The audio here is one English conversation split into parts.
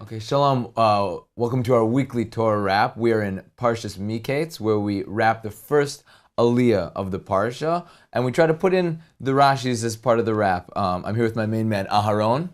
Okay, shalom. Welcome to our weekly Torah wrap. We are in Parshas Mikeitz, where we wrap the first aliyah of the parsha, and we try to put in the Rashis as part of the wrap. I'm here with my main man, Aharon.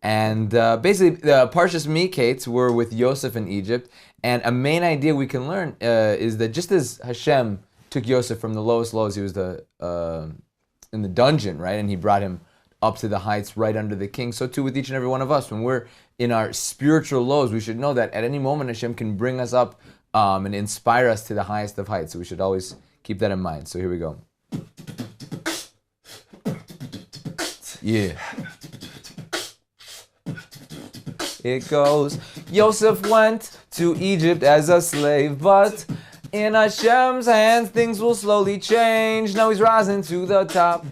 And basically, the Parshas Mikeitz were with Yosef in Egypt, and a main idea we can learn is that just as Hashem took Yosef from the lowest lows, he was in the dungeon, right, and he brought him up to the heights right under the king, so too with each and every one of us. When we're in our spiritual lows, we should know that at any moment Hashem can bring us up and inspire us to the highest of heights. So we should always keep that in mind. So here we go. Yeah. It goes, Yosef went to Egypt as a slave, but in Hashem's hands things will slowly change. Now he's rising to the top,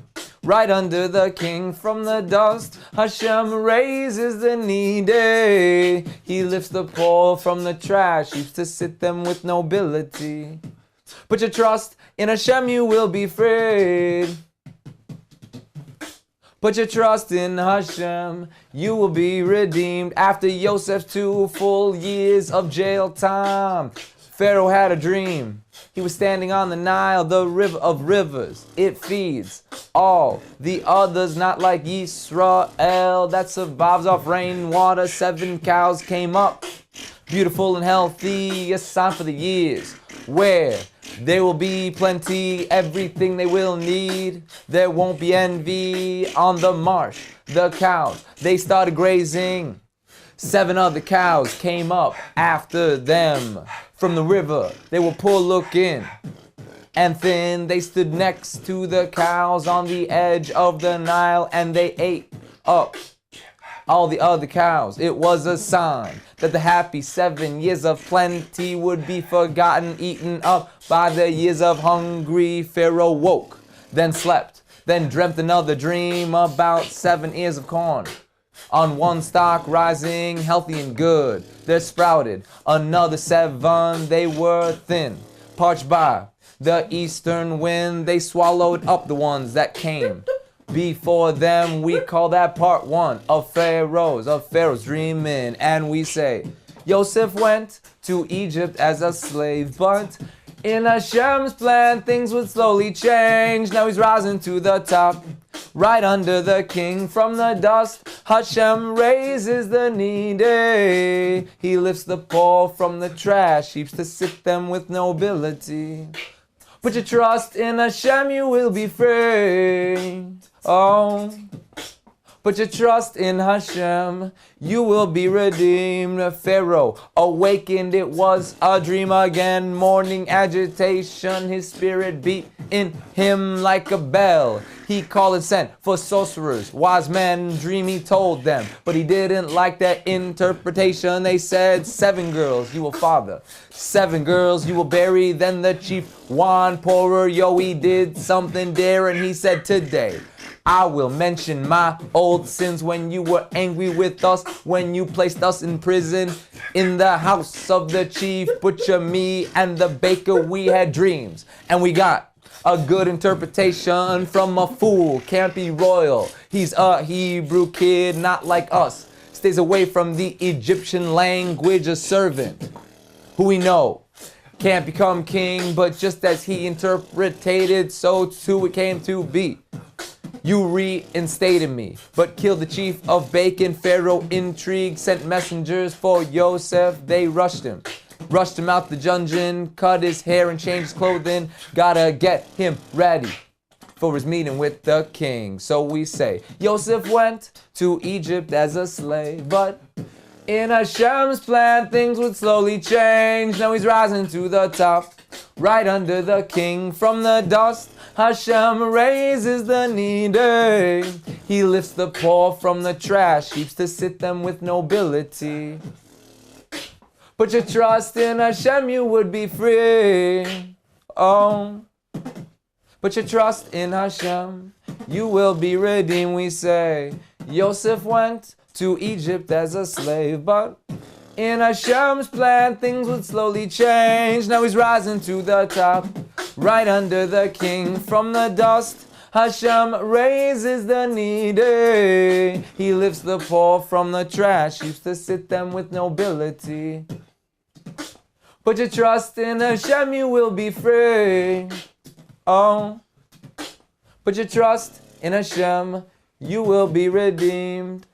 right under the king from the dust. Hashem raises the needy. He lifts the poor from the trash, heaps to sit them with nobility. Put your trust in Hashem, you will be freed. Put your trust in Hashem, you will be redeemed. After Yosef's 2 full years of jail time, Pharaoh had a dream. He was standing on the Nile, the river of rivers. It feeds all the others, not like Israel that survives off rainwater. 7 cows came up, beautiful and healthy, a sign for the years where there will be plenty, everything they will need. There won't be envy on the marsh. The cows, they started grazing. 7 other cows came up after them from the river. They were poor looking and thin. They stood next to the cows on the edge of the Nile, and they ate up all the other cows. It was a sign that the happy 7 years of plenty would be forgotten, eaten up by the years of hungry. Pharaoh woke, then slept, then dreamt another dream about 7 ears of corn on one stalk, rising healthy and good. There sprouted another 7. They were thin, parched by the eastern wind. They swallowed up the ones that came before them. We call that part 1 of Pharaoh's dreaming. And we say, Yosef went to Egypt as a slave, but in Hashem's plan things would slowly change. Now he's rising to the top, right under the king from the dust. Hashem raises the needy. He lifts the poor from the trash, heaps to sit them with nobility. Put your trust in Hashem, you will be free. Oh, put your trust in Hashem, you will be redeemed. Pharaoh awakened, it was a dream again. Morning agitation, his spirit beat in him like a bell. He called and sent for sorcerers, wise men, dream he told them, but he didn't like their interpretation. They said, 7 girls you will father, 7 girls you will bury. Then the chief wine pourer, he did something daring. He said, today I will mention my old sins. When you were angry with us, when you placed us in prison, in the house of the chief butcher, me and the baker, we had dreams, and we got a good interpretation from a fool. Can't be royal, he's a Hebrew kid, not like us. Stays away from the Egyptian language. A servant who we know can't become king, but just as he interpreted, so too it came to be. You reinstated me, but killed the chief of bacon. Pharaoh intrigued, sent messengers for Yosef. They rushed him out the dungeon, cut his hair and changed his clothing. Gotta get him ready for his meeting with the king. So we say, Yosef went to Egypt as a slave, but in Hashem's plan things would slowly change. Now he's rising to the top, right under the king from the dust. Hashem raises the needy. He lifts the poor from the trash, heaps to sit them with nobility. Put your trust in Hashem, you would be free. Oh, put your trust in Hashem, you will be redeemed. We say, Yosef went to Egypt as a slave, but in Hashem's plan things would slowly change. Now he's rising to the top, right under the king from the dust. Hashem raises the needy. He lifts the poor from the trash, used to sit them with nobility. Put your trust in Hashem, you will be free. Oh, put your trust in Hashem, you will be redeemed.